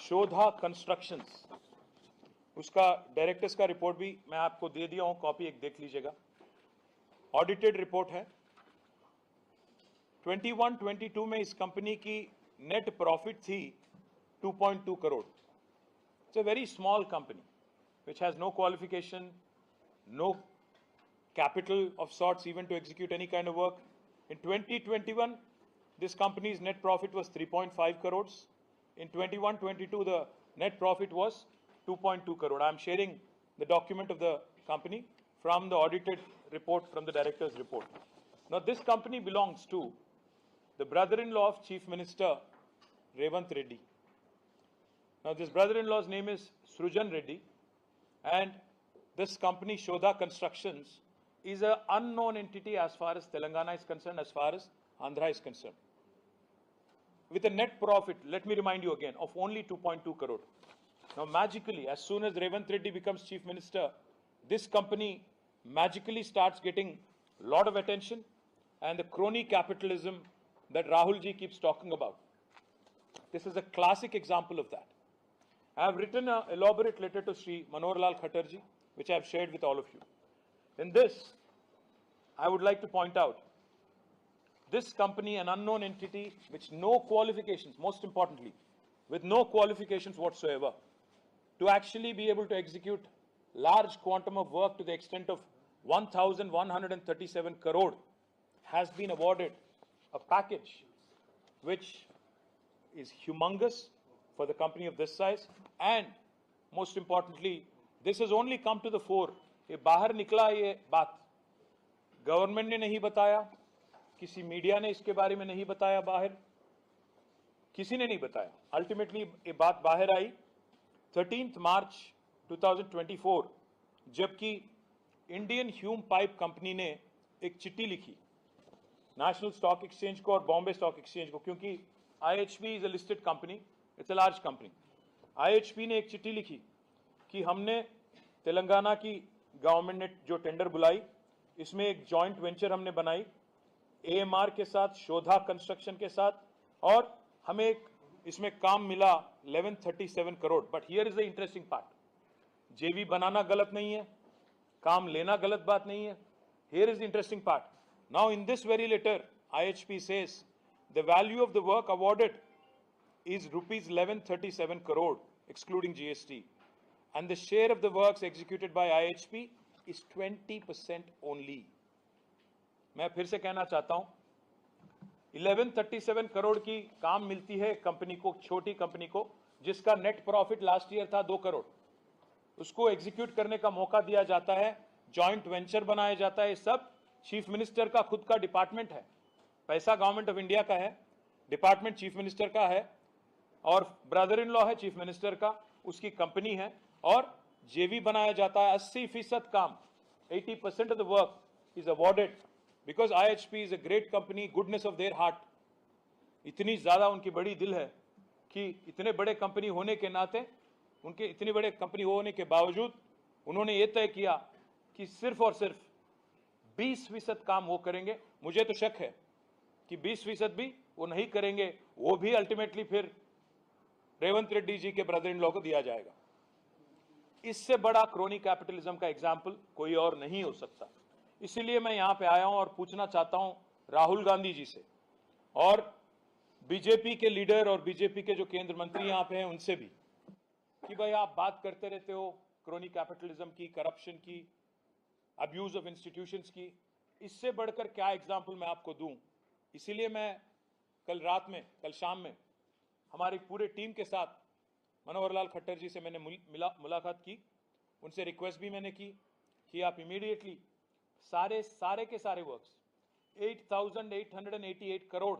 शोधा कंस्ट्रक्शंस, उसका डायरेक्टर्स का रिपोर्ट भी मैं आपको दे दिया हूं, कॉपी एक देख लीजिएगा। ऑडिटेड रिपोर्ट है। 21-22 में इस कंपनी की नेट प्रॉफिट थी 2.2 crore. It's a very small company which has no qualification, no capital of sorts even to execute any kind of work. In 2021, this company's net profit was 3.5 crores. In 21-22, the net profit was 2.2 crore. I am sharing the document of the company from the audited report, from the director's report. Now, this company belongs to the brother-in-law of Chief Minister Revant Reddy. Now, this brother-in-law's name is Srujan Reddy. And this company, Shodha Constructions, is an unknown entity as far as Telangana is concerned, as far as Andhra is concerned. With a net profit, let me remind you again, of only 2.2 crore. Now, magically, as soon as Revant Reddy becomes Chief Minister, this company magically starts getting a lot of attention, and the crony capitalism that Rahul ji keeps talking about. This is a classic example of that. I have written an elaborate letter to Sri Manohar Lal Khattar ji, which I have shared with all of you. In this, I would like to point out, this company, an unknown entity, which no qualifications, most importantly, with no qualifications whatsoever, to actually be able to execute large quantum of work to the extent of 1,137 crore, has been awarded a package which is humongous for the company of this size, and most importantly, this has only come to the fore. ये बाहर निकला, ये बात government ने नहीं बताया, किसी media ने इसके बारे में नहीं बताया, बाहर किसी ने नहीं बताया। अल्टीमेटली ये बात बाहर आई 13 मार्च 2024, जबकि इंडियन ह्यूम पाइप कंपनी ने एक चिट्ठी लिखी नेशनल स्टॉक एक्सचेंज को और बॉम्बे स्टॉक एक्सचेंज को, क्योंकि IHP is a listed company, it's a large company. IHP ने एक चिट्ठी लिखी कि हमने तेलंगाना की गवर्नमेंट ने जो टेंडर बुलाई, इसमें एक जॉइंट वेंचर हमने बनाई AMR के साथ, शोधा कंस्ट्रक्शन के साथ, और हमें एक इसमें काम मिला 1137 crore. But here is the interesting part, JV बनाना गलत नहीं है, काम लेना गलत बात नहीं है। Here is the interesting part. Now in this very later IHP says the value of the work awarded is rupees 1137 crore excluding GST, and the share of the works executed by IHP is 20% only. मैं फिर से कहना चाहता हूं, 1137 करोड़ की काम मिलती है कंपनी को, छोटी कंपनी को, जिसका नेट प्रॉफिट लास्ट ईयर था 2 करोड़। उसको एग्जीक्यूट करने का मौका दिया जाता है, जॉइंट वेंचर बनाया जाता है। सब चीफ मिनिस्टर का खुद का डिपार्टमेंट है, पैसा गवर्नमेंट ऑफ इंडिया का है, डिपार्टमेंट चीफ मिनिस्टर का है, और ब्रदर इन लॉ है चीफ मिनिस्टर का, उसकी कंपनी है, और JV बनाया जाता है। 80% काम, 80% of the work is awarded because IHP is a great company, goodness of their heart. इतनी ज्यादा उनकी बड़ी दिल है कि इतने बड़े कंपनी होने के नाते, उनके इतनी बड़े कंपनी होने के बावजूद उन्होंने ये तय किया कि सिर्फ और सिर्फ 20% काम वो करेंगे। मुझे तो शक है कि 20% भी वो नहीं करेंगे, वो भी अल्टीमेटली फिर रेवंत रेड्डी जी के ब्रदर इन लॉ को दिया जाएगा। इससे बड़ा क्रोनी कैपिटलिज्म का एग्जाम्पल कोई और नहीं हो सकता। इसीलिए मैं यहां पे आया हूं और पूछना चाहता हूं राहुल गांधी जी से, और बीजेपी के लीडर और बीजेपी के जो केंद्र मंत्री यहां पे हैं उनसे भी, कि भाई आप बात करते रहते हो क्रोनी कैपिटलिज्म की, करप्शन की, अब्यूज ऑफ इंस्टीट्यूशंस की, इससे बढ़कर क्या एग्जाम्पल मैं आपको दूं। इसीलिए मैं कल रात में, कल शाम में हमारी पूरे टीम के साथ मनोहर लाल खट्टर जी से मैंने मुलाकात की। उनसे रिक्वेस्ट भी मैंने की कि आप इमीडिएटली सारे के सारे वर्क्स 8,888 करोड़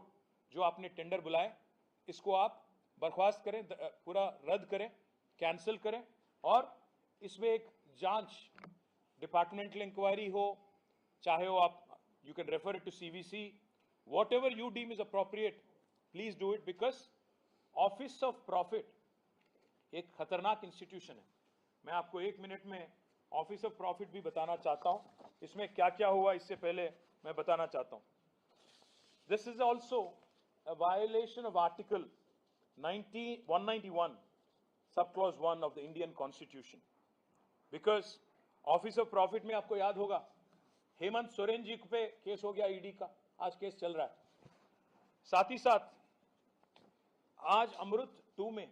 जो आपने टेंडर बुलाए, इसको आप बर्खास्त करें, पूरा रद्द करें, कैंसिल करें, और इसमें एक जांच, डिपार्टमेंटल इंक्वायरी हो, चाहे हो आप, you can refer it to CVC, whatever you deem is appropriate, please do it, because office of profit एक खतरनाक इंस्टीट्यूशन है। मैं आपको 1 मिनट में ऑफिस ऑफ प्रॉफिट भी बताना चाहता हूं, इसमें क्या क्या हुआ इससे पहले मैं बताना चाहता हूं। This is also a violation of article 191 sub clause 1 of the Indian constitution, because office of profit में आपको याद होगा हेमंत सोरेन जी पे केस हो गया ईडी का, आज केस चल रहा है। साथ ही साथ आज अमृत 2 में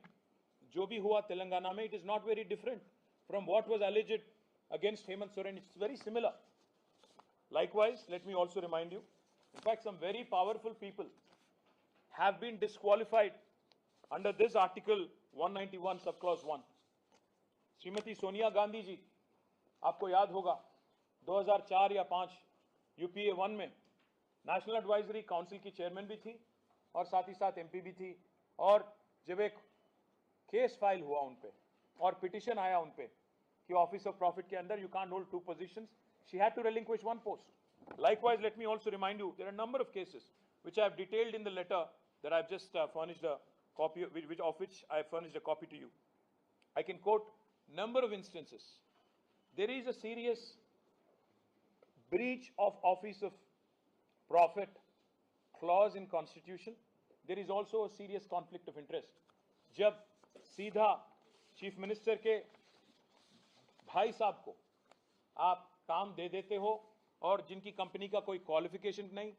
जो भी हुआ तेलंगाना में, it is not very different from what was alleged against Hemant Soren. It's very similar. Likewise, let me also remind you, in fact, some very powerful people have been disqualified under this article 191 subclause 1. Shrimati Sonia Gandhi ji, आपको याद होगा 2004 या 5 UPA 1 में national advisory council की chairman भी थी और साथ ही साथ एमपी भी थी, और जब एक केस फाइल हुआ उन पे और पिटिशन आया उन पे कि ऑफिस ऑफ प्रॉफिट के अंदर you can't hold 2 positions, she had to relinquish 1 post. Likewise, let me also remind you, there are a number of cases which I have detailed in the letter that I have just furnished a copy, of which I have furnished a copy to you. I can quote number of instances. There is a serious breach of office of profit clause in constitution. There is also a serious conflict of interest. जब सीधा chief minister के भाई साहब को आप काम दे देते हो और जिनकी कंपनी का कोई क्वालिफिकेशन नहीं,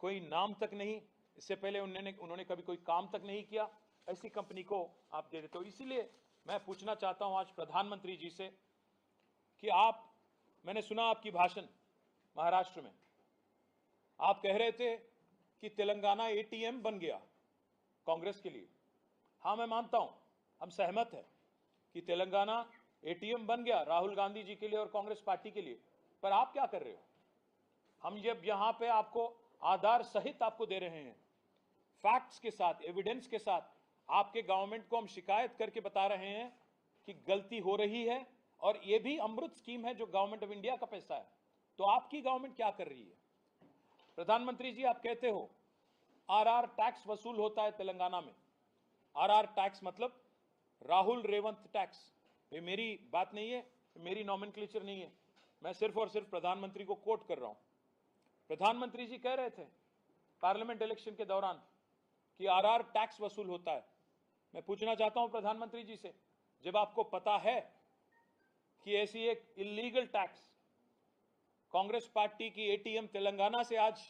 कोई नाम तक नहीं, इससे पहले उन्होंने कभी कोई काम तक नहीं किया, ऐसी कंपनी को आप दे देते हो। इसीलिए मैं पूछना चाहता हूं आज प्रधानमंत्री जी से कि मैंने सुना आपकी भाषण महाराष्ट्र में, आप कह रहे थे कि तेलंगाना एटीएम बन गया कांग्रेस के लिए। हाँ, मैं मानता हूं, हम सहमत हैं कि तेलंगाना एटीएम बन गया राहुल गांधी जी के लिए और कांग्रेस पार्टी के लिए, पर आप क्या कर रहे हो? हम जब यहां पे आपको आधार सहित आपको दे रहे हैं, फैक्ट्स के साथ, एविडेंस के साथ, आपके गवर्नमेंट को हम शिकायत करके बता रहे हैं कि गलती हो रही है और ये भी अमृत स्कीम है जो गवर्नमेंट ऑफ इंडिया का पैसा है, तो आपकी गवर्नमेंट क्या कर रही है? प्रधानमंत्री जी, आप कहते हो आरआर टैक्स वसूल होता है तेलंगाना में। आरआर टैक्स मतलब राहुल रेवंत टैक्स। ये मेरी बात नहीं है, मेरी नॉमेनक्लेचर नहीं है, मैं सिर्फ और सिर्फ प्रधानमंत्री को कोट कर रहा हूं। प्रधानमंत्री जी कह रहे थे पार्लियामेंट इलेक्शन के दौरान कि आरआर टैक्स वसूल होता है। मैं पूछना चाहता हूं प्रधानमंत्री जी से, जब आपको पता है कि ऐसी एक इलीगल टैक्स कांग्रेस पार्टी की एटीएम तेलंगाना से आज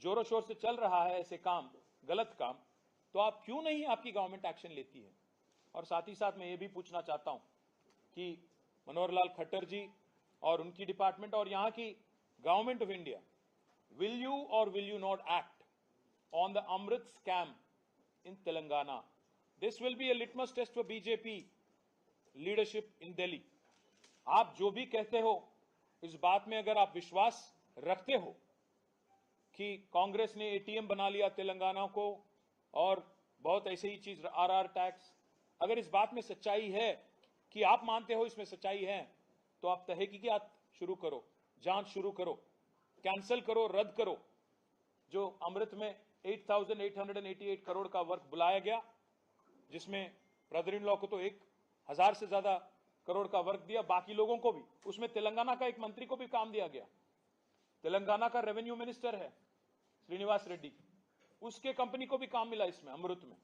जोरों शोर से चल रहा है, ऐसे काम, गलत काम, तो आप क्यों नहीं आपकी गवर्नमेंट एक्शन लेती है? और साथ ही साथ मैं ये भी पूछना चाहता हूं कि मनोहर लाल खट्टर जी और उनकी डिपार्टमेंट और यहां की government of India, will you और will you not act on the Amrit scam in Telangana? This will be a litmus test for BJP leadership in Delhi. आप जो भी कहते हो, इस बात में अगर आप विश्वास रखते हो कि कांग्रेस ने एटीएम बना लिया तेलंगाना को और बहुत ऐसे ही चीज आरआर टैक्स, अगर इस बात में सच्चाई है कि आप मानते हो इसमें सच्चाई है, तो आप तहकीकात शुरू करो, जांच शुरू करो, कैंसिल करो, रद्द करो। जो अमृत में 8,888 करोड़ का वर्क बुलाया गया, जिसमें ब्रदर इन लॉ को तो 1,000 से ज्यादा करोड़ का वर्क दिया, बाकी लोगों को भी, उसमें तेलंगाना का एक मंत्री को भी काम दिया गया। तेलंगाना का रेवेन्यू मिनिस्टर है श्रीनिवास रेड्डी, उसके कंपनी को भी काम मिला इसमें अमृत में।